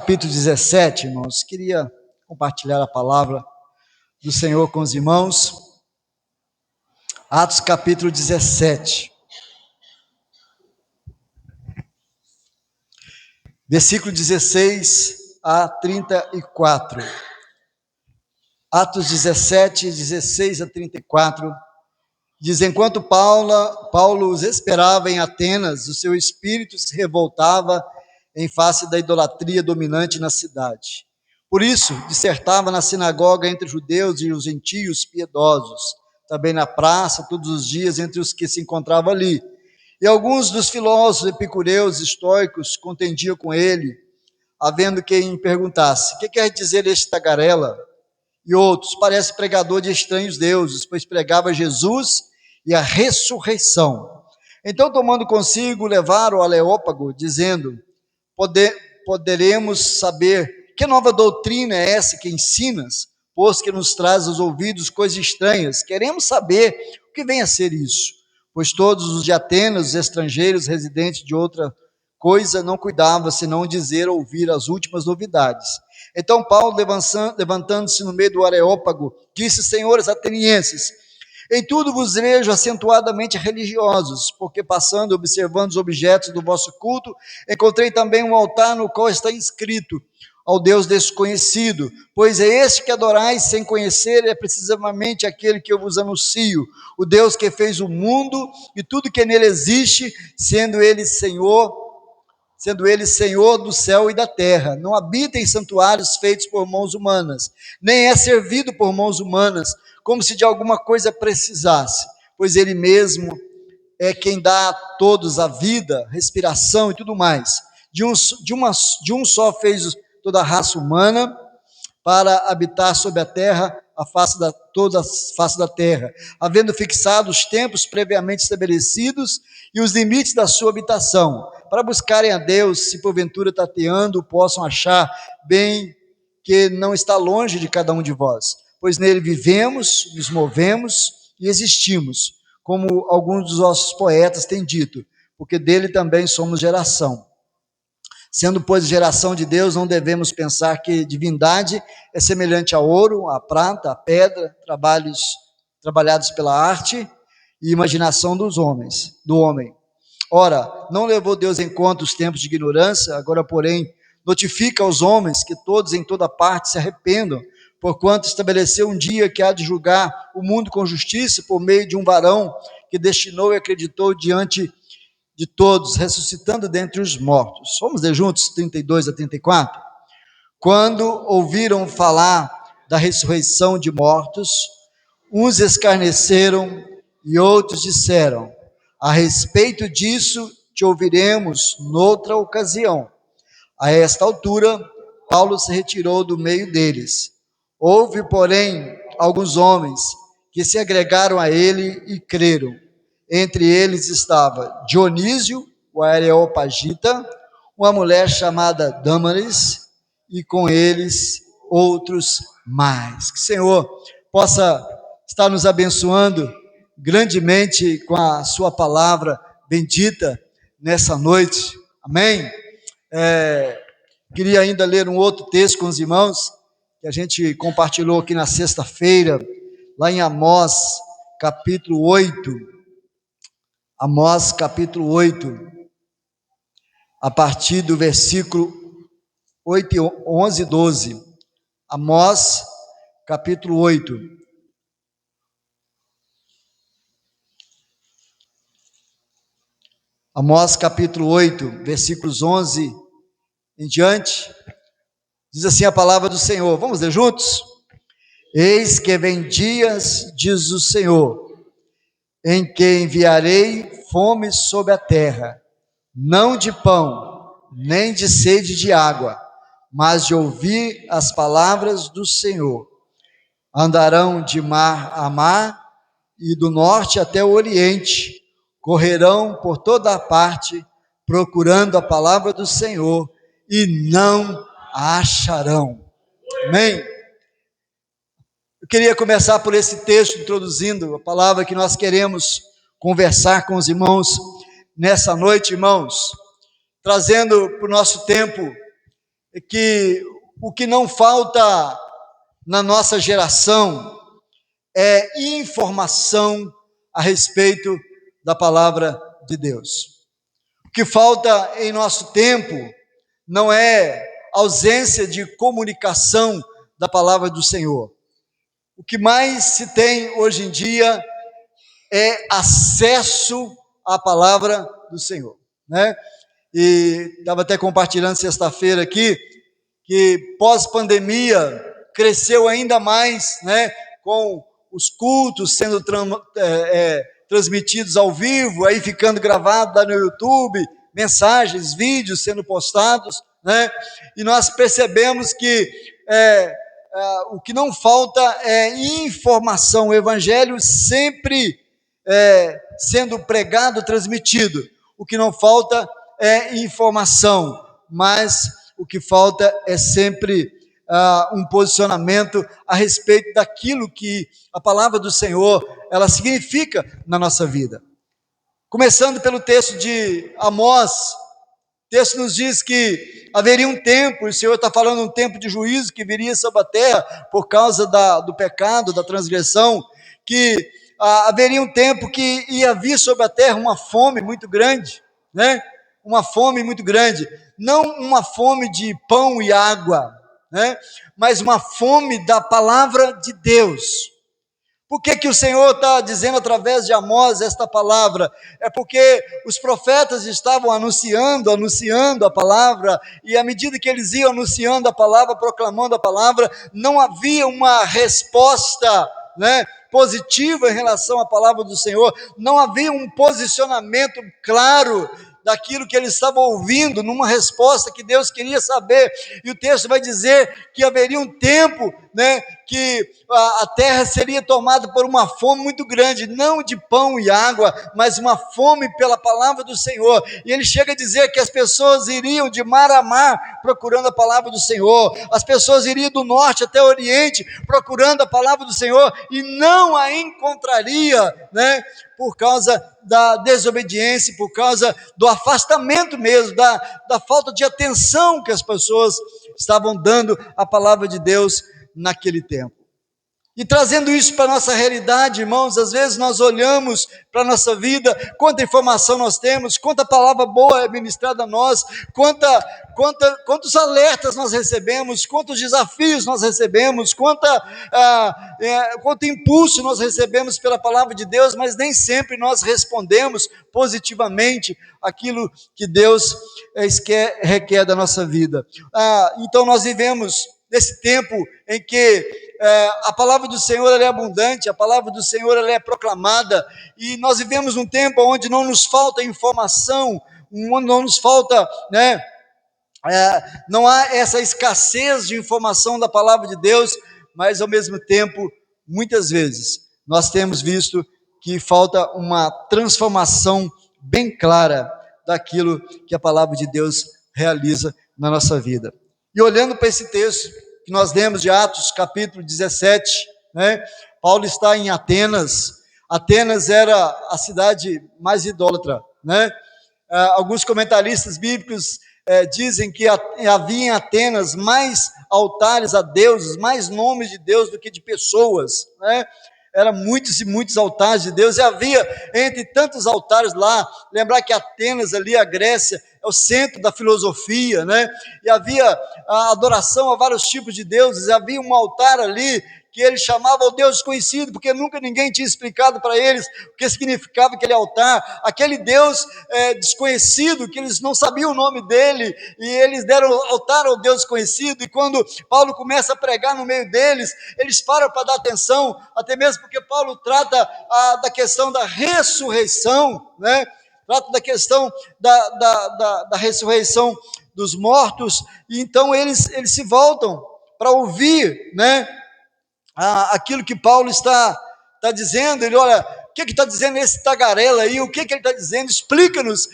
capítulo 17, irmãos. Queria compartilhar a palavra do Senhor com os irmãos. Atos capítulo 17. Versículo 16 a 34. Atos 17, 16 a 34. Diz: enquanto Paulo os esperava em Atenas, o seu espírito se revoltava em face da idolatria dominante na cidade. Por isso, dissertava na sinagoga entre os judeus e os gentios piedosos, também na praça, todos os dias, entre os que se encontravam ali. E alguns dos filósofos epicureus estoicos contendiam com ele, havendo quem perguntasse: que quer dizer este tagarela? E outros: parece pregador de estranhos deuses, pois pregava Jesus e a ressurreição. Então, tomando consigo, levaram ao Areópago, dizendo: poderemos saber que nova doutrina é essa que ensinas, pois que nos traz aos ouvidos coisas estranhas. Queremos saber o que vem a ser isso, pois todos os de Atenas, os estrangeiros residentes de outra coisa, não cuidavam senão dizer ou ouvir as últimas novidades. Então Paulo, levantando-se no meio do Areópago, disse: senhores atenienses, em tudo vos vejo acentuadamente religiosos, porque passando, observando os objetos do vosso culto, encontrei também um altar no qual está inscrito: ao Deus desconhecido, pois é este que adorais sem conhecer, é precisamente aquele que eu vos anuncio, o Deus que fez o mundo e tudo que nele existe, sendo ele Senhor do céu e da terra. Não habita em santuários feitos por mãos humanas, nem é servido por mãos humanas, como se de alguma coisa precisasse, pois ele mesmo é quem dá a todos a vida, respiração e tudo mais. De um só fez toda a raça humana para habitar sobre a terra, toda a face da terra, havendo fixado os tempos previamente estabelecidos e os limites da sua habitação, para buscarem a Deus, se porventura tateando, possam achar bem que não está longe de cada um de vós, pois nele vivemos, nos movemos e existimos, como alguns dos nossos poetas têm dito, porque dele também somos geração. Sendo, pois, geração de Deus, não devemos pensar que divindade é semelhante a ouro, a prata, a pedra, trabalhados pela arte e imaginação do homem. Ora, não levou Deus em conta os tempos de ignorância, agora, porém, notifica aos homens que todos em toda parte se arrependam, porquanto estabeleceu um dia que há de julgar o mundo com justiça por meio de um varão que destinou e acreditou diante de todos, ressuscitando dentre os mortos. Vamos ler juntos 32 a 34? Quando ouviram falar da ressurreição de mortos, uns escarneceram e outros disseram: a respeito disso te ouviremos noutra ocasião. A esta altura, Paulo se retirou do meio deles. Houve, porém, alguns homens que se agregaram a ele e creram. Entre eles estava Dionísio, o Areopagita, uma mulher chamada Dâmaris, e com eles outros mais. Que o Senhor possa estar nos abençoando grandemente com a sua palavra bendita nessa noite. Amém? Queria ainda ler um outro texto com os irmãos, que a gente compartilhou aqui na sexta-feira, lá em Amós, capítulo 8. Amós capítulo 8, a partir do versículo 11 e 12. Amós capítulo 8. Amós capítulo 8, versículos 11 em diante, diz assim a palavra do Senhor. Vamos ler juntos? Eis que vem dias, diz o Senhor, em que enviarei fome sobre a terra, não de pão, nem de sede de água, mas de ouvir as palavras do Senhor. Andarão de mar a mar, e do norte até o oriente, correrão por toda a parte, procurando a palavra do Senhor, e não a acharão. Amém? Eu queria começar por esse texto, introduzindo a palavra que nós queremos conversar com os irmãos nessa noite, irmãos, trazendo para o nosso tempo que o que não falta na nossa geração é informação a respeito da palavra de Deus. O que falta em nosso tempo não é ausência de comunicação da palavra do Senhor. O que mais se tem hoje em dia é acesso à palavra do Senhor, né? E estava até compartilhando sexta-feira aqui, que pós-pandemia cresceu ainda mais, né? Com os cultos sendo transmitidos ao vivo, aí ficando gravado lá no YouTube, mensagens, vídeos sendo postados, né? E nós percebemos que o que não falta é informação, o evangelho sempre sendo pregado, transmitido. O que não falta é informação, mas o que falta é sempre um posicionamento a respeito daquilo que a palavra do Senhor, ela significa na nossa vida. Começando pelo texto de Amós, o texto nos diz que haveria um tempo, o Senhor está falando um tempo de juízo que viria sobre a terra por causa do pecado, da transgressão, que haveria um tempo que ia vir sobre a terra uma fome muito grande, né? Uma fome muito grande, não uma fome de pão e água, né? Mas uma fome da palavra de Deus. Por que o Senhor está dizendo através de Amós esta palavra? É porque os profetas estavam anunciando a palavra, e à medida que eles iam anunciando a palavra, proclamando a palavra, não havia uma resposta, né, positiva em relação à palavra do Senhor, não havia um posicionamento claro daquilo que eles estavam ouvindo, numa resposta que Deus queria saber. E o texto vai dizer que haveria um tempo, né, que a terra seria tomada por uma fome muito grande, não de pão e água, mas uma fome pela palavra do Senhor. E ele chega a dizer que as pessoas iriam de mar a mar procurando a palavra do Senhor, as pessoas iriam do norte até o oriente procurando a palavra do Senhor e não a encontraria, né, por causa da desobediência, por causa do afastamento mesmo, da falta de atenção que as pessoas estavam dando à palavra de Deus naquele tempo. E trazendo isso para a nossa realidade, irmãos, às vezes nós olhamos para a nossa vida, quanta informação nós temos, quanta palavra boa é ministrada a nós, quantos alertas nós recebemos, quantos desafios nós recebemos, quanto impulso nós recebemos pela palavra de Deus, mas nem sempre nós respondemos positivamente aquilo que Deus requer da nossa vida. Então nós vivemos nesse tempo em que a palavra do Senhor ela é abundante, a palavra do Senhor ela é proclamada, e nós vivemos um tempo onde não nos falta informação, onde não nos falta, né, não há essa escassez de informação da palavra de Deus, mas ao mesmo tempo, muitas vezes, nós temos visto que falta uma transformação bem clara daquilo que a palavra de Deus realiza na nossa vida. E olhando para esse texto que nós lemos de Atos, capítulo 17, né? Paulo está em Atenas. Atenas era a cidade mais idólatra, né? Alguns comentaristas bíblicos dizem que havia em Atenas mais altares a deuses, mais nomes de Deus do que de pessoas, né? Eram muitos e muitos altares de Deus, e havia entre tantos altares lá, lembrar que Atenas ali, a Grécia, é o centro da filosofia, né? E havia a adoração a vários tipos de deuses, havia um altar ali que ele chamava o Deus desconhecido, porque nunca ninguém tinha explicado para eles o que significava aquele altar, aquele Deus desconhecido, que eles não sabiam o nome dele, e eles deram altar ao Deus desconhecido, e quando Paulo começa a pregar no meio deles, eles param para dar atenção, até mesmo porque Paulo trata da questão da ressurreição, né? Trata da questão da ressurreição dos mortos, e então eles se voltam para ouvir, né, aquilo que Paulo está dizendo. Ele olha, o que está dizendo esse tagarela aí, o que ele está dizendo, explica-nos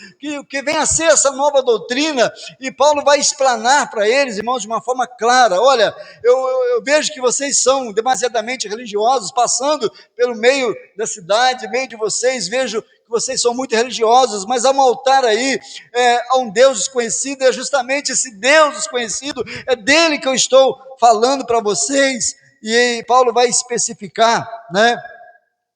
que vem a ser essa nova doutrina, e Paulo vai explanar para eles, irmãos, de uma forma clara. Olha, eu vejo que vocês são demasiadamente religiosos, passando pelo meio da cidade, meio de vocês, vejo que vocês são muito religiosos, mas há um altar aí, a um Deus desconhecido, é justamente esse Deus desconhecido, é dele que eu estou falando para vocês. E aí Paulo vai especificar, né,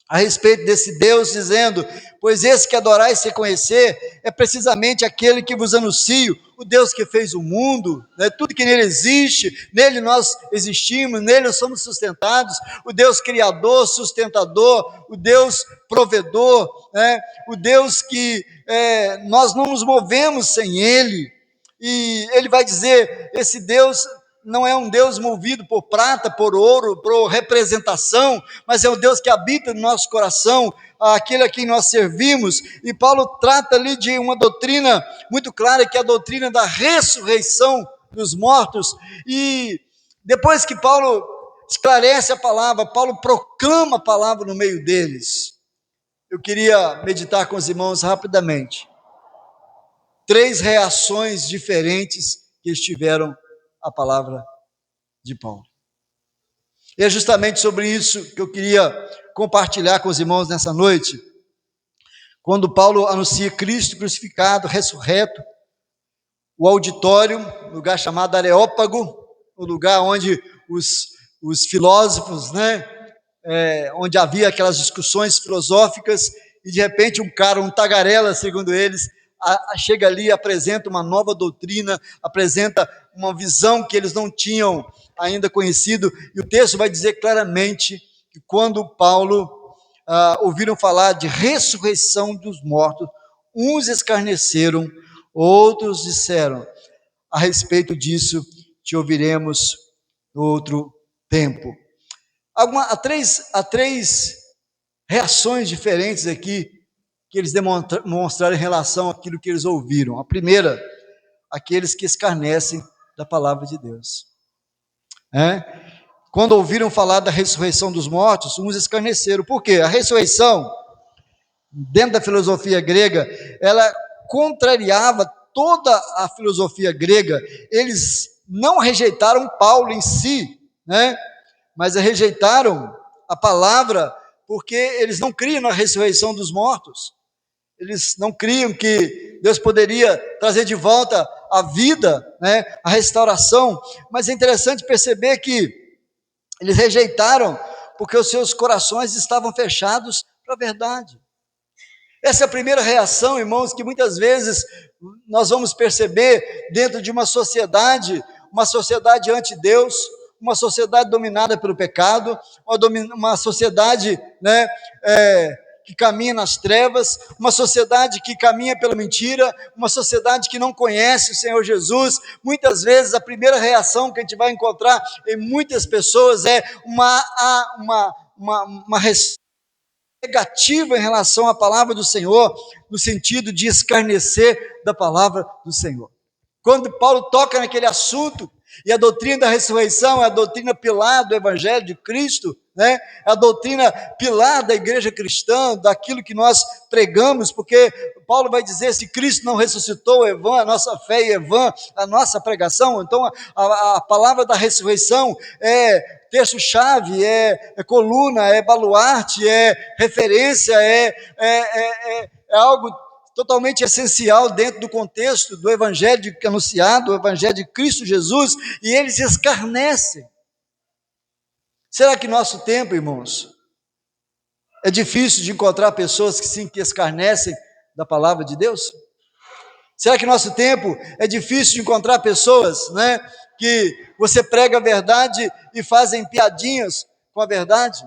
a respeito desse Deus, dizendo: pois esse que adorais sem conhecer, é precisamente aquele que vos anuncio, o Deus que fez o mundo, né, tudo que nele existe, nele nós existimos, nele nós somos sustentados, o Deus criador, sustentador, o Deus provedor, né, o Deus que nós não nos movemos sem ele. E ele vai dizer: esse Deus não é um Deus movido por prata, por ouro, por representação, mas é um Deus que habita no nosso coração, aquele a quem nós servimos. E Paulo trata ali de uma doutrina muito clara, que é a doutrina da ressurreição dos mortos. E depois que Paulo esclarece a palavra, Paulo proclama a palavra no meio deles. Eu queria meditar com os irmãos rapidamente 3 reações diferentes que eles tiveram a palavra de Paulo. E é justamente sobre isso que eu queria compartilhar com os irmãos nessa noite. Quando Paulo anuncia Cristo crucificado, ressurreto, o auditório, lugar chamado Areópago, o lugar onde os filósofos, né, onde havia aquelas discussões filosóficas, e de repente um cara, um tagarela, segundo eles, chega ali e apresenta uma nova doutrina, apresenta uma visão que eles não tinham ainda conhecido, e o texto vai dizer claramente que quando Paulo ouviram falar de ressurreição dos mortos, uns escarneceram, outros disseram: a respeito disso te ouviremos no outro tempo. Há três reações diferentes aqui que eles demonstraram em relação àquilo que eles ouviram. A primeira, aqueles que escarnecem da palavra de Deus. Quando ouviram falar da ressurreição dos mortos, uns escarneceram. Por quê? A ressurreição, dentro da filosofia grega, ela contrariava toda a filosofia grega. Eles não rejeitaram Paulo em si, né? Mas rejeitaram a palavra porque eles não criam na ressurreição dos mortos. Eles não criam que Deus poderia trazer de volta a vida, né, a restauração. Mas é interessante perceber que eles rejeitaram porque os seus corações estavam fechados para a verdade. Essa é a primeira reação, irmãos, que muitas vezes nós vamos perceber dentro de uma sociedade anti-Deus, uma sociedade dominada pelo pecado, uma sociedade, né, que caminha nas trevas, uma sociedade que caminha pela mentira, uma sociedade que não conhece o Senhor Jesus. Muitas vezes a primeira reação que a gente vai encontrar em muitas pessoas é uma resposta negativa em relação à palavra do Senhor, no sentido de escarnecer da palavra do Senhor. Quando Paulo toca naquele assunto, e a doutrina da ressurreição é a doutrina pilar do Evangelho de Cristo, né? A doutrina pilar da igreja cristã, daquilo que nós pregamos, porque Paulo vai dizer: se Cristo não ressuscitou, é vã a nossa fé e é vã a nossa pregação. Então a palavra da ressurreição é texto-chave, é coluna, é baluarte, é referência, é algo totalmente essencial dentro do contexto do evangelho anunciado, o evangelho de Cristo Jesus, e eles escarnecem. Será que nosso tempo, irmãos, é difícil de encontrar pessoas que escarnecem da palavra de Deus? Será que nosso tempo é difícil de encontrar pessoas, né, que você prega a verdade e fazem piadinhas com a verdade,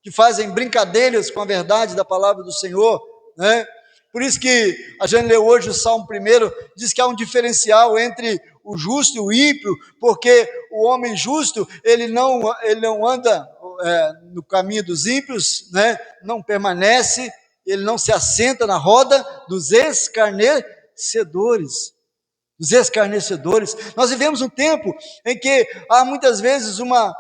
que fazem brincadeiras com a verdade da palavra do Senhor, né? Por isso que a gente leu hoje o Salmo 1, diz que há um diferencial entre o justo e o ímpio, porque o homem justo, ele não anda no caminho dos ímpios, né? Não permanece, ele não se assenta na roda dos escarnecedores. Nós vivemos um tempo em que há muitas vezes uma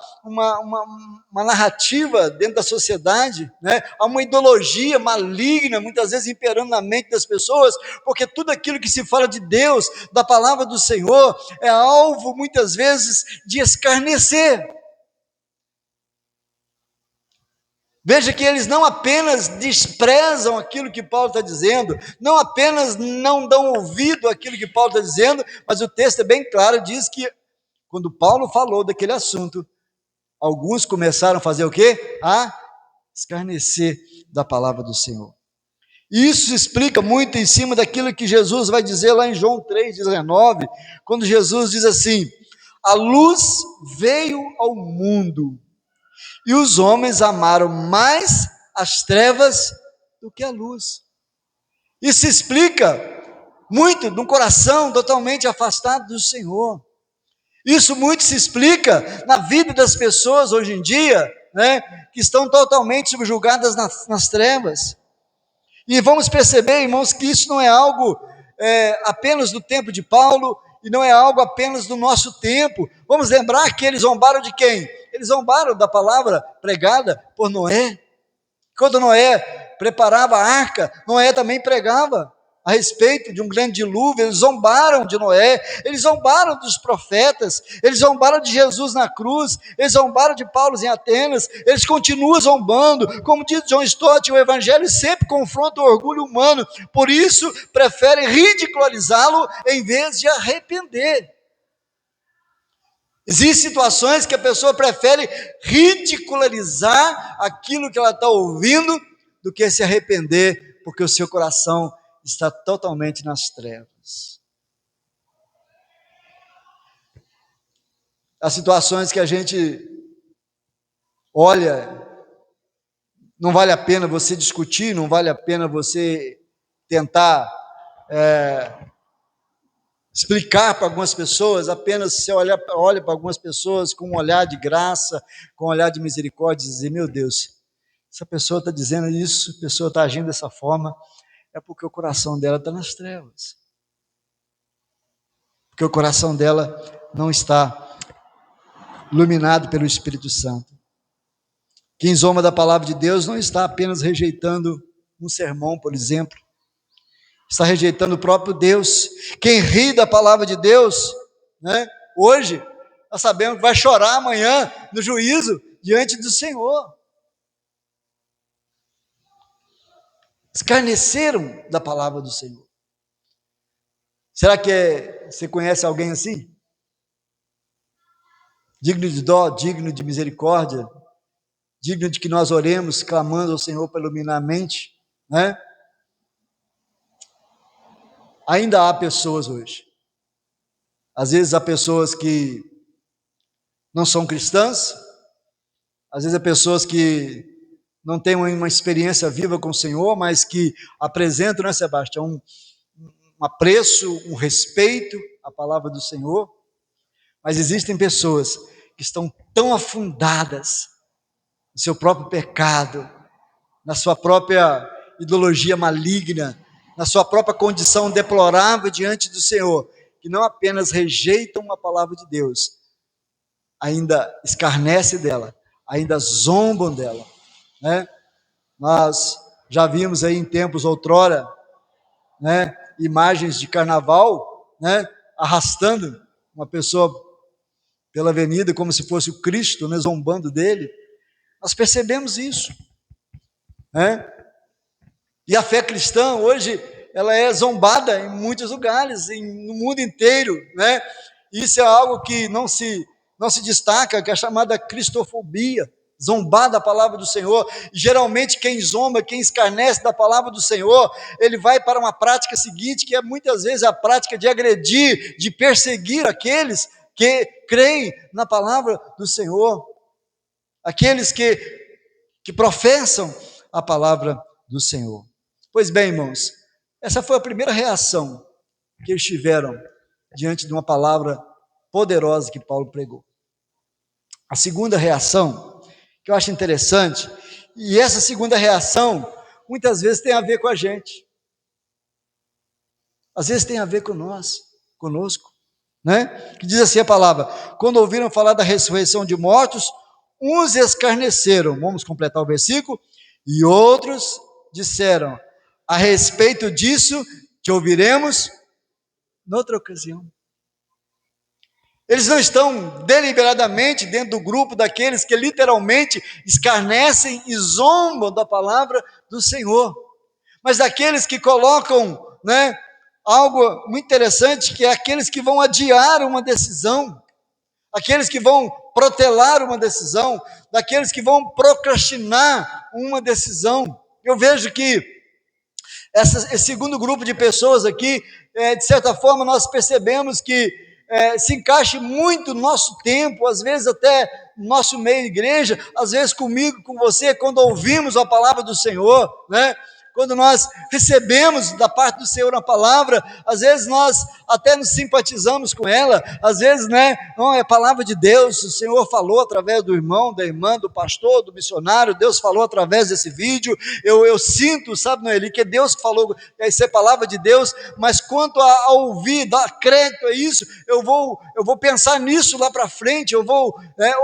narrativa dentro da sociedade, né? Há uma ideologia maligna, muitas vezes imperando na mente das pessoas, porque tudo aquilo que se fala de Deus, da palavra do Senhor, é alvo muitas vezes de escarnecer. Veja que eles não apenas desprezam aquilo que Paulo está dizendo, não apenas não dão ouvido àquilo que Paulo está dizendo, mas o texto é bem claro, diz que quando Paulo falou daquele assunto, alguns começaram a fazer o quê? A escarnecer da palavra do Senhor. Isso se explica muito em cima daquilo que Jesus vai dizer lá em João 3,19, quando Jesus diz assim: a luz veio ao mundo, e os homens amaram mais as trevas do que a luz. Isso se explica muito de um coração totalmente afastado do Senhor. Isso muito se explica na vida das pessoas hoje em dia, né, que estão totalmente subjugadas nas trevas. E vamos perceber, irmãos, que isso não é algo apenas do tempo de Paulo, e não é algo apenas do nosso tempo. Vamos lembrar que eles zombaram de quem? Eles zombaram da palavra pregada por Noé. Quando Noé preparava a arca, Noé também pregava a respeito de um grande dilúvio. Eles zombaram de Noé, eles zombaram dos profetas, eles zombaram de Jesus na cruz, eles zombaram de Paulo em Atenas, eles continuam zombando. Como diz John Stott, o evangelho sempre confronta o orgulho humano, por isso preferem ridicularizá-lo em vez de arrepender. Existem situações que a pessoa prefere ridicularizar aquilo que ela está ouvindo do que se arrepender, porque o seu coração está totalmente nas trevas. Há situações que a gente olha, não vale a pena você discutir, não vale a pena você tentar explicar para algumas pessoas, apenas você olha para algumas pessoas com um olhar de graça, com um olhar de misericórdia, e dizer: meu Deus, essa pessoa está dizendo isso, a pessoa está agindo dessa forma, é porque o coração dela está nas trevas, porque o coração dela não está iluminado pelo Espírito Santo. Quem zomba da palavra de Deus não está apenas rejeitando um sermão, por exemplo, está rejeitando o próprio Deus. Quem ri da palavra de Deus, né, hoje, nós sabemos que vai chorar amanhã no juízo diante do Senhor. Escarneceram da palavra do Senhor. Será que você conhece alguém assim? Digno de dó, digno de misericórdia, digno de que nós oremos, clamando ao Senhor para iluminar a mente, né? Ainda há pessoas hoje. Às vezes há pessoas que não são cristãs, às vezes há pessoas que não têm uma experiência viva com o Senhor, mas que apresentam, né, Sebastião, um apreço, um respeito à palavra do Senhor. Mas existem pessoas que estão tão afundadas no seu próprio pecado, na sua própria ideologia maligna, na sua própria condição deplorável diante do Senhor, que não apenas rejeitam a palavra de Deus, ainda escarnecem dela, ainda zombam dela, né? Nós já vimos aí em tempos outrora, né, imagens de carnaval, né, arrastando uma pessoa pela avenida como se fosse o Cristo, né, zombando dele. Nós percebemos isso, né? E a fé cristã hoje, ela é zombada em muitos lugares, no mundo inteiro, né? Isso é algo que não se destaca, que é a chamada cristofobia, zombar da palavra do Senhor. E geralmente quem zomba, quem escarnece da palavra do Senhor, ele vai para uma prática seguinte, que é muitas vezes a prática de agredir, de perseguir aqueles que creem na palavra do Senhor, aqueles que professam a palavra do Senhor. Pois bem, irmãos, essa foi a primeira reação que eles tiveram diante de uma palavra poderosa que Paulo pregou. A segunda reação, que eu acho interessante, e essa segunda reação muitas vezes tem a ver com a gente, às vezes tem a ver com nós, conosco, né? Que diz assim a palavra: quando ouviram falar da ressurreição de mortos, uns escarneceram, vamos completar o versículo, e outros disseram: a respeito disso te ouviremos noutra ocasião. Eles não estão deliberadamente dentro do grupo daqueles que literalmente escarnecem e zombam da palavra do Senhor, mas daqueles que colocam, né, algo muito interessante, que é aqueles que vão adiar uma decisão, aqueles que vão protelar uma decisão, daqueles que vão procrastinar uma decisão. Eu vejo que esse segundo grupo de pessoas aqui, de certa forma, nós percebemos que se encaixa muito no nosso tempo, às vezes até no nosso meio de igreja, às vezes comigo, com você, quando ouvimos a palavra do Senhor, né? Quando nós recebemos da parte do Senhor a palavra, às vezes nós até nos simpatizamos com ela, às vezes, né, não, é a palavra de Deus, o Senhor falou através do irmão, da irmã, do pastor, do missionário, Deus falou através desse vídeo, eu sinto, sabe, Noeli, que Deus falou, isso é palavra de Deus, mas quanto a ouvir, dar crédito a isso, eu vou pensar nisso lá para frente, eu vou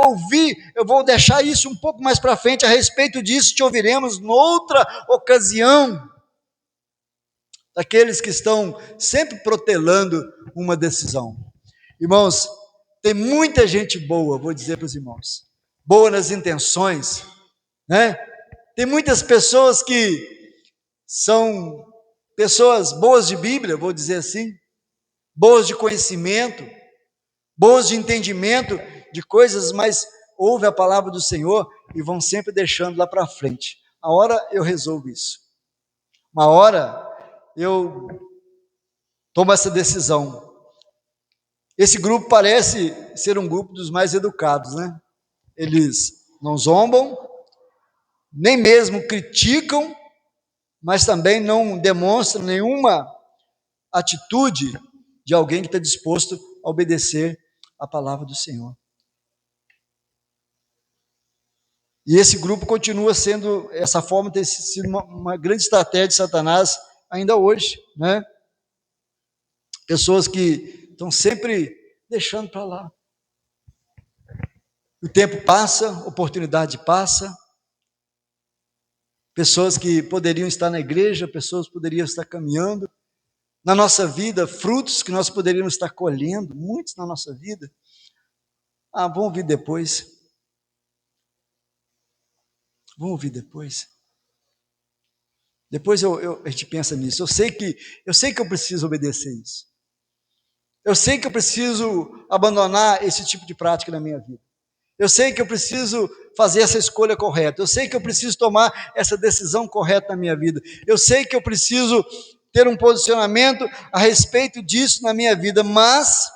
ouvir, eu vou deixar isso um pouco mais para frente, a respeito disso te ouviremos noutra ocasião. Daqueles que estão sempre protelando uma decisão. Irmãos, tem muita gente boa, vou dizer para os irmãos, boa nas intenções, né? Tem muitas pessoas que são pessoas boas de Bíblia, vou dizer assim, boas de conhecimento, boas de entendimento de coisas, mas ouvem a palavra do Senhor e vão sempre deixando lá para frente. A hora eu resolvo isso. Uma hora eu tomo essa decisão. Esse grupo parece ser um grupo dos mais educados, né? Eles não zombam, nem mesmo criticam, mas também não demonstram nenhuma atitude de alguém que está disposto a obedecer a palavra do Senhor. E esse grupo continua sendo, essa forma tem sido uma grande estratégia de Satanás ainda hoje, né? Pessoas que estão sempre deixando para lá. O tempo passa, a oportunidade passa. Pessoas que poderiam estar na igreja, pessoas que poderiam estar caminhando na nossa vida, frutos que nós poderíamos estar colhendo, muitos na nossa vida. Vamos vir depois. Vamos ouvir depois. Depois a gente pensa nisso. Eu sei que eu preciso obedecer isso. Eu sei que eu preciso abandonar esse tipo de prática na minha vida. Eu sei que eu preciso fazer essa escolha correta. Eu sei que eu preciso tomar essa decisão correta na minha vida. Eu sei que eu preciso ter um posicionamento a respeito disso na minha vida, mas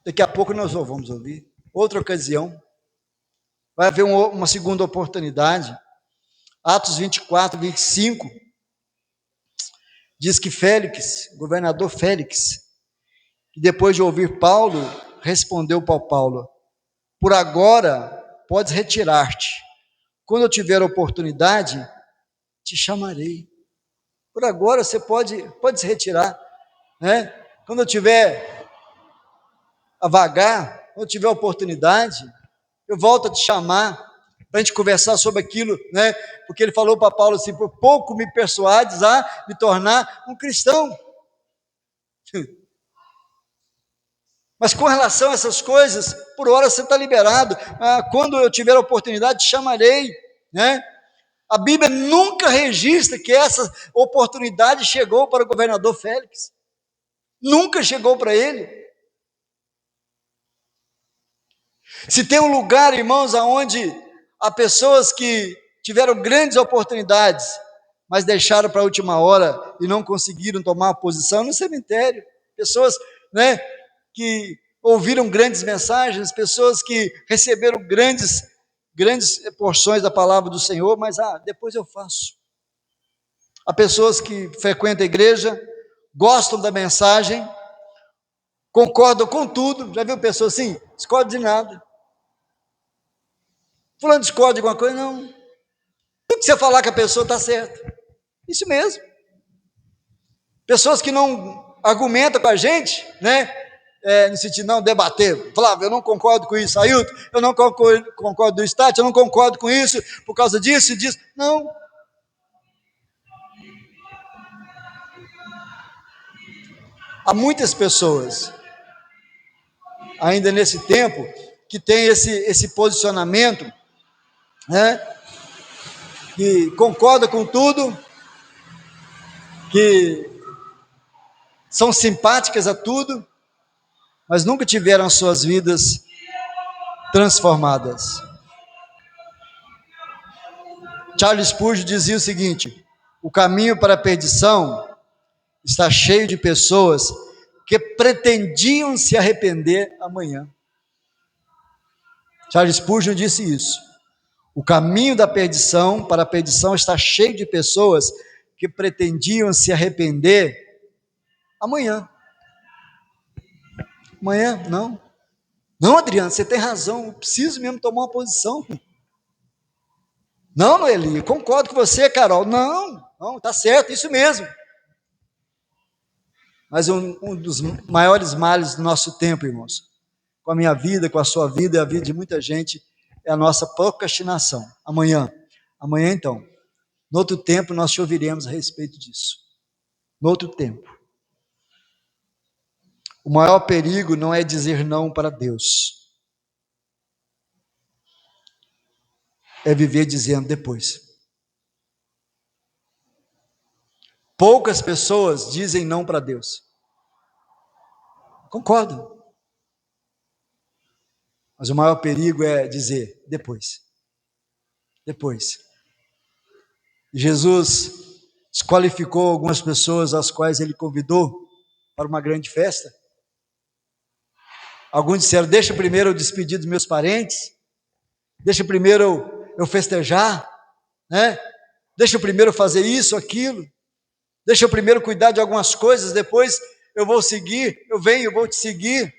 daqui a pouco nós vamos ouvir outra ocasião. Vai haver uma segunda oportunidade. Atos 24, 25 diz que Félix, governador Félix, que depois de ouvir Paulo, respondeu para Paulo: por agora podes retirar-te, quando eu tiver oportunidade, te chamarei. Por agora você pode se retirar, né? Quando eu tiver a vagar, quando eu tiver oportunidade, eu volto a te chamar, para a gente conversar sobre aquilo, né? Porque ele falou para Paulo assim: por pouco me persuades a me tornar um cristão. Mas com relação a essas coisas, por hora você está liberado. Quando eu tiver a oportunidade, te chamarei, né? A Bíblia nunca registra que essa oportunidade chegou para o governador Félix. Nunca chegou para ele. Se tem um lugar, irmãos, aonde há pessoas que tiveram grandes oportunidades, mas deixaram para a última hora e não conseguiram tomar a posição, no cemitério. Pessoas, né, que ouviram grandes mensagens, pessoas que receberam grandes porções da palavra do Senhor, mas depois eu faço. Há pessoas que frequentam a igreja, gostam da mensagem, concordam com tudo. Já viu pessoas assim? Discordam de nada. Fulano discorda de alguma coisa? Não. Tudo que você falar que a pessoa está certa. Isso mesmo. Pessoas que não argumentam com a gente, né? No sentido, não, debater. Flávio, eu não concordo com isso. Ailton, eu não concordo do Estácio, eu não concordo com isso, por causa disso e disso. Não. Há muitas pessoas, ainda nesse tempo, que tem esse posicionamento, né, que concorda com tudo, que são simpáticas a tudo, mas nunca tiveram as suas vidas transformadas. Charles Spurgeon dizia o seguinte: o caminho para a perdição está cheio de pessoas que pretendiam se arrepender amanhã. Charles Spurgeon disse isso. O caminho da perdição para a perdição está cheio de pessoas que pretendiam se arrepender amanhã. Amanhã, não. Não, Adriano, você tem razão, eu preciso mesmo tomar uma posição. Não, Noeli, eu concordo com você, Carol. Não, tá certo, isso mesmo. Mas um dos maiores males do nosso tempo, irmãos, com a minha vida, com a sua vida e a vida de muita gente, é a nossa procrastinação. Amanhã então, no outro tempo nós te ouviremos a respeito disso. No outro tempo. O maior perigo não é dizer não para Deus, é viver dizendo depois. Poucas pessoas dizem não para Deus. Concordo. Mas o maior perigo é dizer depois. Depois. Jesus desqualificou algumas pessoas as quais ele convidou para uma grande festa. Alguns disseram: deixa primeiro eu despedir dos meus parentes, deixa primeiro eu festejar, né? Deixa eu primeiro fazer isso, aquilo, deixa eu primeiro cuidar de algumas coisas, depois eu vou seguir, eu venho, eu vou te seguir.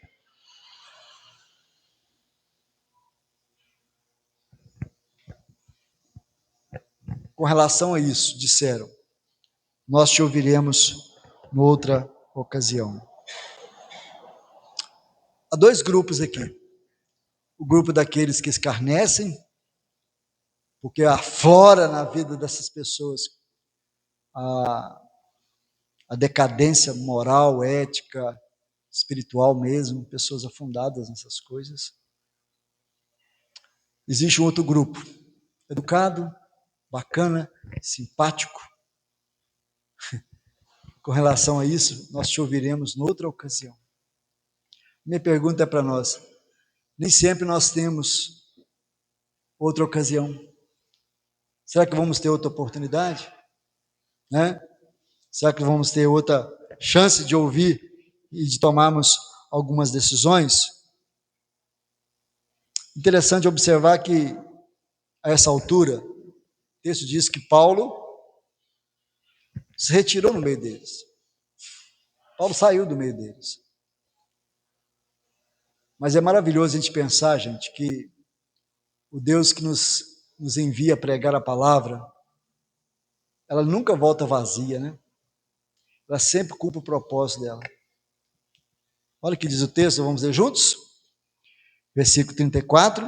Com relação a isso, disseram: nós te ouviremos noutra ocasião. Há dois grupos aqui. O grupo daqueles que escarnecem, porque aflora na vida dessas pessoas a decadência moral, ética, espiritual mesmo, pessoas afundadas nessas coisas. Existe um outro grupo, educado, bacana, simpático. Com relação a isso, nós te ouviremos noutra ocasião. Minha pergunta é para nós: nem sempre nós temos outra ocasião. Será que vamos ter outra oportunidade? Né? Será que vamos ter outra chance de ouvir e de tomarmos algumas decisões? Interessante observar que, a essa altura, o texto diz que Paulo se retirou no meio deles. Paulo saiu do meio deles. Mas é maravilhoso a gente pensar, gente, que o Deus que nos envia a pregar a palavra, ela nunca volta vazia, né? Ela sempre cumpre o propósito dela. Olha o que diz o texto, vamos ler juntos? Versículo 34,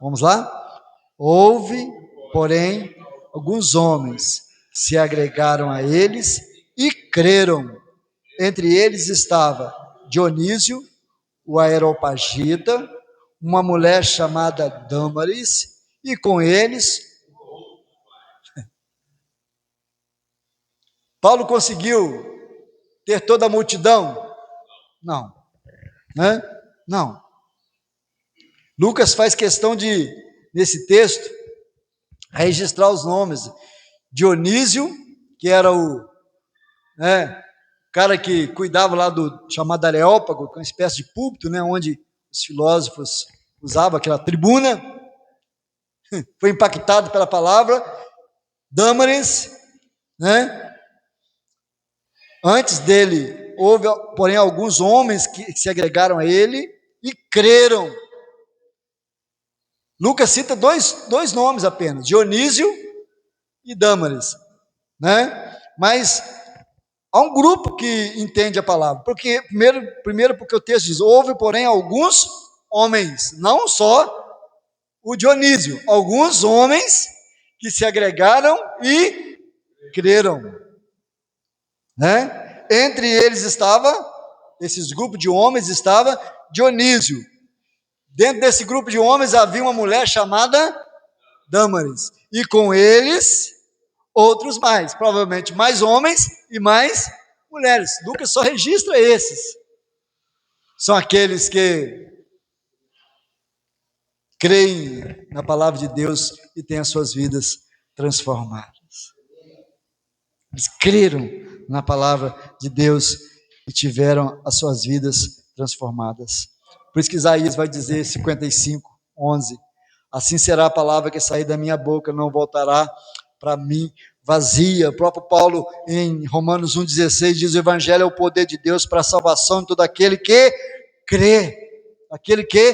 vamos lá? Houve, porém, alguns homens se agregaram a eles e creram. Entre eles estava Dionísio, o Areopagita, uma mulher chamada Dâmaris, e com eles Paulo conseguiu ter toda a multidão? Não, né? Não. Lucas faz questão de, nesse texto, registrar os nomes. Dionísio, que era o cara que cuidava lá do chamado Areópago, que é uma espécie de púlpito, né, onde os filósofos usavam aquela tribuna, foi impactado pela palavra. Dâmaris, né? Antes dele, houve, porém, alguns homens que se agregaram a ele e creram. Lucas cita dois nomes apenas, Dionísio e Dâmaris, né? Mas há um grupo que entende a palavra, porque primeiro porque o texto diz: houve, porém, alguns homens, não só o Dionísio, alguns homens que se agregaram e creram, né? Entre eles estava desses grupos de homens estava Dionísio. Dentro desse grupo de homens havia uma mulher chamada Dâmaris. E com eles, outros mais. Provavelmente mais homens e mais mulheres. Lucas só registra esses. São aqueles que creem na palavra de Deus e têm as suas vidas transformadas. Eles creram na palavra de Deus e tiveram as suas vidas transformadas. Por isso que Isaías vai dizer, 55:11, assim será a palavra que sair da minha boca, não voltará para mim vazia. O próprio Paulo, em Romanos 1,16, diz: o evangelho é o poder de Deus para a salvação de todo aquele que crê. Aquele que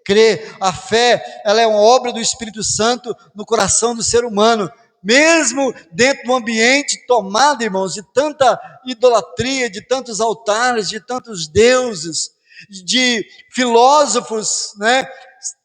crê. A fé, ela é uma obra do Espírito Santo no coração do ser humano. Mesmo dentro do ambiente tomado, irmãos, de tanta idolatria, de tantos altares, de tantos deuses, de filósofos, né,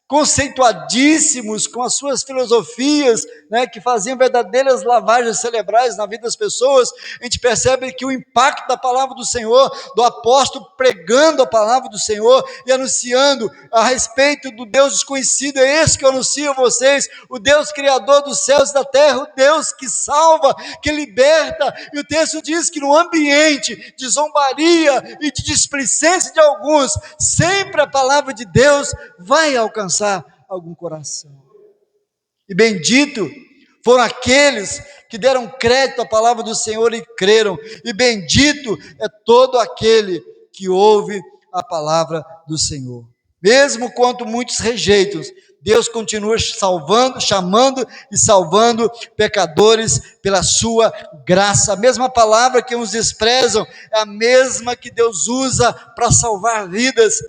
conceituadíssimos, com as suas filosofias, né, que faziam verdadeiras lavagens cerebrais na vida das pessoas, a gente percebe que o impacto da palavra do Senhor, do apóstolo pregando a palavra do Senhor e anunciando a respeito do Deus desconhecido, é esse que eu anuncio a vocês, o Deus criador dos céus e da terra, o Deus que salva, que liberta, e o texto diz que no ambiente de zombaria e de displicência de alguns, sempre a palavra de Deus vai alcançar algum coração. E bendito foram aqueles que deram crédito à palavra do Senhor e creram, e bendito é todo aquele que ouve a palavra do Senhor. Mesmo quando muitos rejeitam, Deus continua salvando, chamando e salvando pecadores pela sua graça. A mesma palavra que uns desprezam é a mesma que Deus usa para salvar vidas.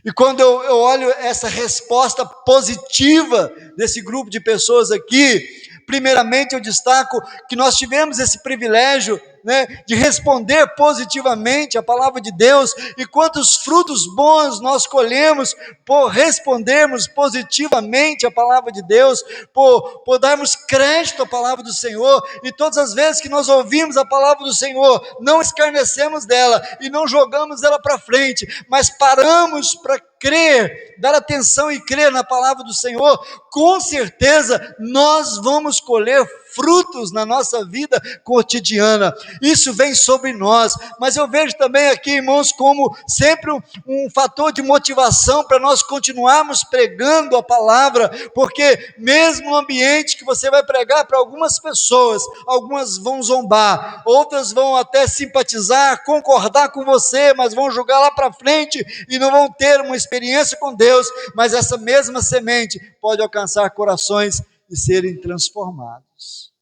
E quando eu olho essa resposta positiva desse grupo de pessoas aqui, primeiramente eu destaco que nós tivemos esse privilégio, né, de responder positivamente a palavra de Deus, e quantos frutos bons nós colhemos por respondermos positivamente a palavra de Deus, por darmos crédito à palavra do Senhor, e todas as vezes que nós ouvimos a palavra do Senhor, não escarnecemos dela, e não jogamos ela para frente, mas paramos para crer, dar atenção e crer na palavra do Senhor. Com certeza nós vamos colher frutos na nossa vida cotidiana, isso vem sobre nós, mas eu vejo também aqui, irmãos, como sempre um fator de motivação para nós continuarmos pregando a palavra, porque mesmo no ambiente que você vai pregar para algumas pessoas, algumas vão zombar, outras vão até simpatizar, concordar com você, mas vão jogar lá para frente e não vão ter uma experiência com Deus, mas essa mesma semente pode alcançar corações e serem transformados.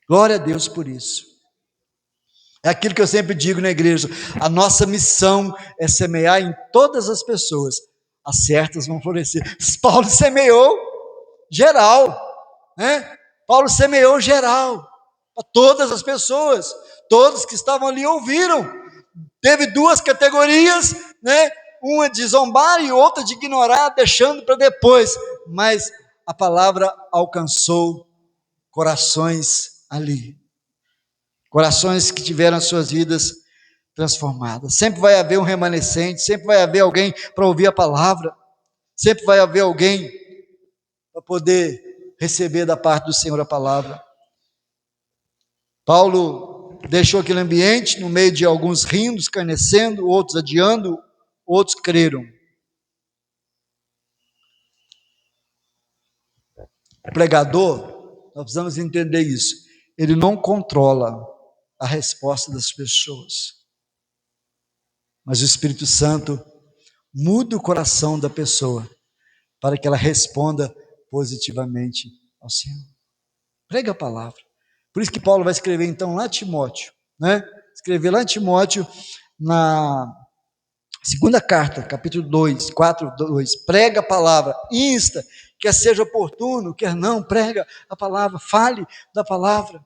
Glória a Deus por isso. É aquilo que eu sempre digo na igreja, a nossa missão é semear em todas as pessoas, as certas vão florescer. Paulo semeou geral, né? Paulo semeou geral, para todas as pessoas, todos que estavam ali ouviram. Teve duas categorias, né? Uma de zombar e outra de ignorar, deixando para depois, mas a palavra alcançou corações ali, corações que tiveram as suas vidas transformadas. Sempre vai haver um remanescente, sempre vai haver alguém para ouvir a palavra, sempre vai haver alguém para poder receber da parte do Senhor a palavra. Paulo deixou aquele ambiente no meio de alguns rindo, escarnecendo, outros adiando, outros creram. O pregador, nós precisamos entender isso, ele não controla a resposta das pessoas, mas o Espírito Santo muda o coração da pessoa para que ela responda positivamente ao Senhor. Prega a palavra. Por isso que Paulo vai escrever então lá em Timóteo, né? Escrever lá em Timóteo, na segunda carta, capítulo 2, 4:2, prega a palavra, insta, quer seja oportuno, quer não, prega a palavra, fale da palavra.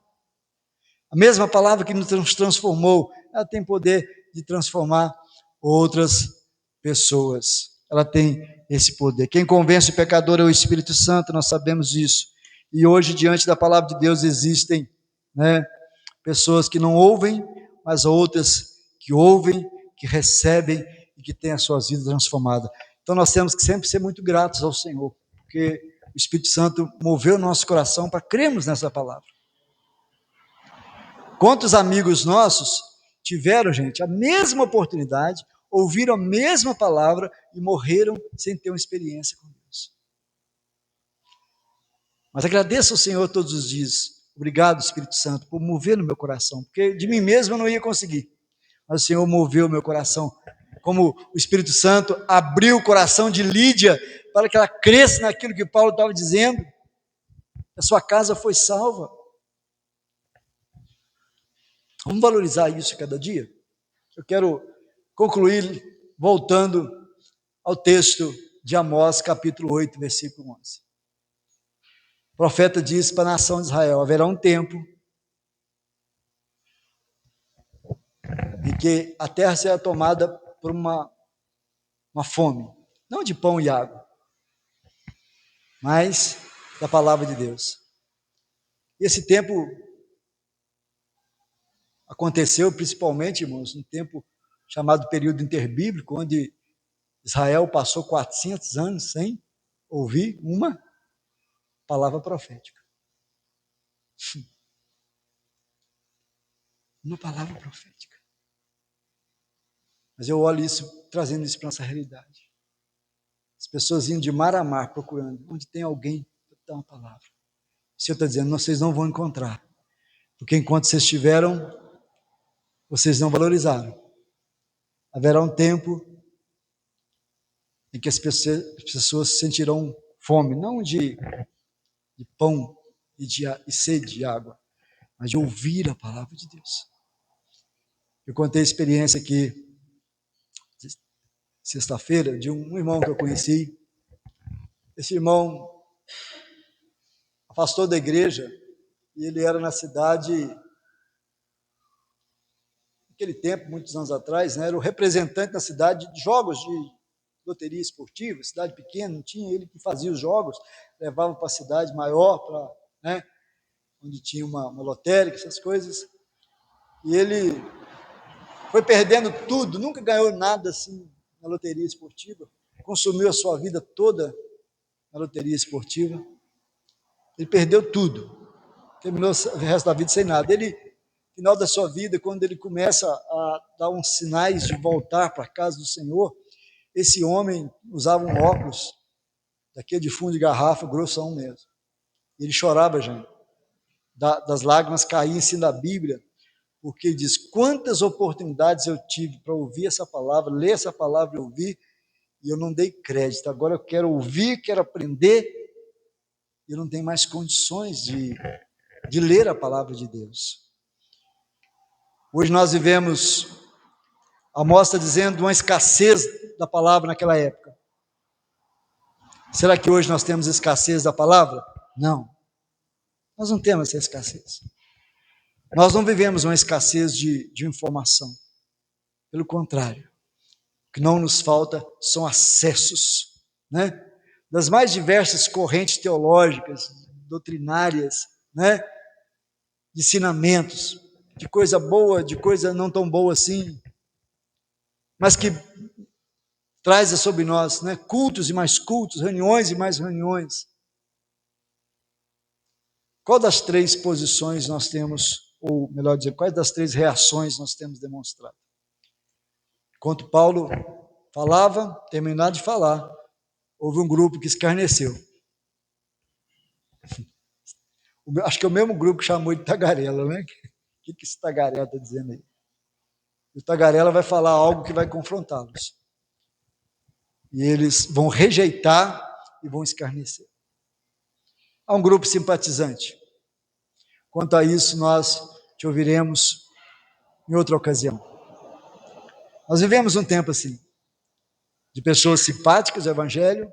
A mesma palavra que nos transformou, ela tem poder de transformar outras pessoas. Ela tem esse poder. Quem convence o pecador é o Espírito Santo, nós sabemos disso. E hoje, diante da palavra de Deus, existem, né, pessoas que não ouvem, mas outras que ouvem, que recebem e que têm as suas vidas transformadas. Então nós temos que sempre ser muito gratos ao Senhor, porque o Espírito Santo moveu o nosso coração para crermos nessa palavra. Quantos amigos nossos tiveram, gente, a mesma oportunidade, ouviram a mesma palavra e morreram sem ter uma experiência com Deus. Mas agradeço ao Senhor todos os dias. Obrigado, Espírito Santo, por mover no meu coração, porque de mim mesmo eu não ia conseguir. Mas o Senhor moveu o meu coração, como o Espírito Santo abriu o coração de Lídia para que ela cresça naquilo que Paulo estava dizendo. A sua casa foi salva. Vamos valorizar isso cada dia? Eu quero concluir voltando ao texto de Amós, capítulo 8, versículo 11. O profeta diz para a nação de Israel: haverá um tempo em que a terra será tomada por uma fome, não de pão e água, mas da palavra de Deus. E esse tempo aconteceu principalmente, irmãos, no tempo chamado período interbíblico, onde Israel passou 400 anos sem ouvir uma palavra profética. Uma palavra profética. Mas eu olho isso, trazendo isso para a nossa realidade. As pessoas indo de mar a mar procurando onde tem alguém para dar uma palavra. O Senhor está dizendo: vocês não vão encontrar, porque enquanto vocês estiveram, vocês não valorizaram. Haverá um tempo em que as pessoas sentirão fome, não de pão e sede de água, mas de ouvir a palavra de Deus. Eu contei a experiência aqui, sexta-feira, de um irmão que eu conheci. Esse irmão afastou da igreja e ele era na cidade, naquele tempo, muitos anos atrás, né, era o representante na cidade de jogos de loteria esportiva, cidade pequena, não tinha ele que fazia os jogos, levava para a cidade maior, né, onde tinha uma lotérica, essas coisas, e ele foi perdendo tudo, nunca ganhou nada assim na loteria esportiva, consumiu a sua vida toda na loteria esportiva, ele perdeu tudo, terminou o resto da vida sem nada. Ele, no final da sua vida, quando ele começa a dar uns sinais de voltar para a casa do Senhor, esse homem usava um óculos, daquele de fundo de garrafa, grossão mesmo. Ele chorava, gente. Das lágrimas caíam em cima da Bíblia, porque ele diz: quantas oportunidades eu tive para ouvir essa palavra, ler essa palavra e ouvir, e eu não dei crédito. Agora eu quero ouvir, quero aprender, e eu não tenho mais condições de ler a palavra de Deus. Hoje nós vivemos, Amós está dizendo, uma escassez da palavra naquela época. Será que hoje nós temos escassez da palavra? Não. Nós não temos essa escassez. Nós não vivemos uma escassez de informação. Pelo contrário, o que não nos falta são acessos, né, das mais diversas correntes teológicas, doutrinárias, né, de ensinamentos, de coisa boa, de coisa não tão boa assim, mas que traz sobre nós, né, cultos e mais cultos, reuniões e mais reuniões. Qual das três posições nós temos, ou melhor dizer, quais das três reações nós temos demonstrado? Enquanto Paulo falava, terminado de falar, houve um grupo que escarneceu. Acho que é o mesmo grupo que chamou de tagarela, né? O que esse tagarela está dizendo aí? O tagarela vai falar algo que vai confrontá-los. E eles vão rejeitar e vão escarnecer. Há um grupo simpatizante. Quanto a isso, nós te ouviremos em outra ocasião. Nós vivemos um tempo assim, de pessoas simpáticas ao Evangelho,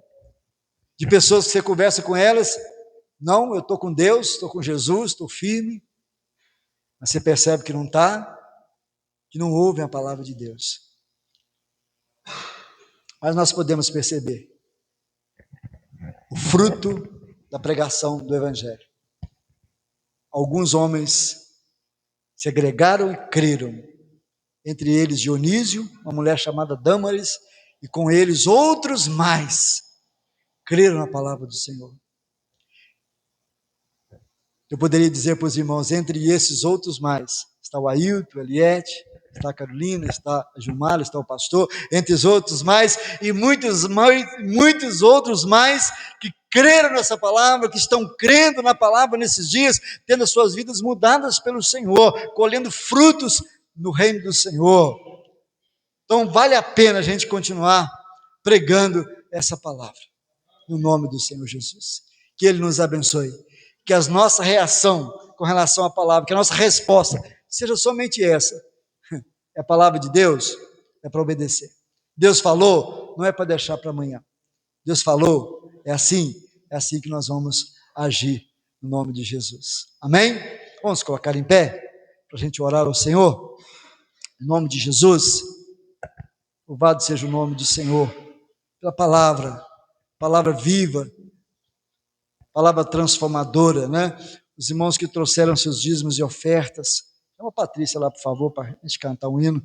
de pessoas que você conversa com elas, não, eu estou com Deus, estou com Jesus, estou firme, mas você percebe que não está, que não ouvem a palavra de Deus. Mas nós podemos perceber o fruto da pregação do Evangelho. Alguns homens se agregaram e creram, entre eles Dionísio, uma mulher chamada Dâmaris, e com eles outros mais creram na palavra do Senhor. Eu poderia dizer para os irmãos, entre esses outros mais, está o Ailton, o Eliette, está a Carolina, está a Gilmar, está o pastor, entre os outros mais, e muitos outros mais que creram nessa palavra, que estão crendo na palavra nesses dias, tendo as suas vidas mudadas pelo Senhor, colhendo frutos no reino do Senhor. Então vale a pena a gente continuar pregando essa palavra, no nome do Senhor Jesus. Que Ele nos abençoe, que a nossa reação com relação à palavra, que a nossa resposta seja somente essa: é a palavra de Deus, é para obedecer. Deus falou, não é para deixar para amanhã. Deus falou, é assim que nós vamos agir, no nome de Jesus. Amém? Vamos colocar em pé, para a gente orar ao Senhor, em nome de Jesus. Louvado seja o nome do Senhor, pela palavra viva, palavra transformadora, né? Os irmãos que trouxeram seus dízimos e ofertas. Chama a Patrícia lá, por favor, para a gente cantar um hino.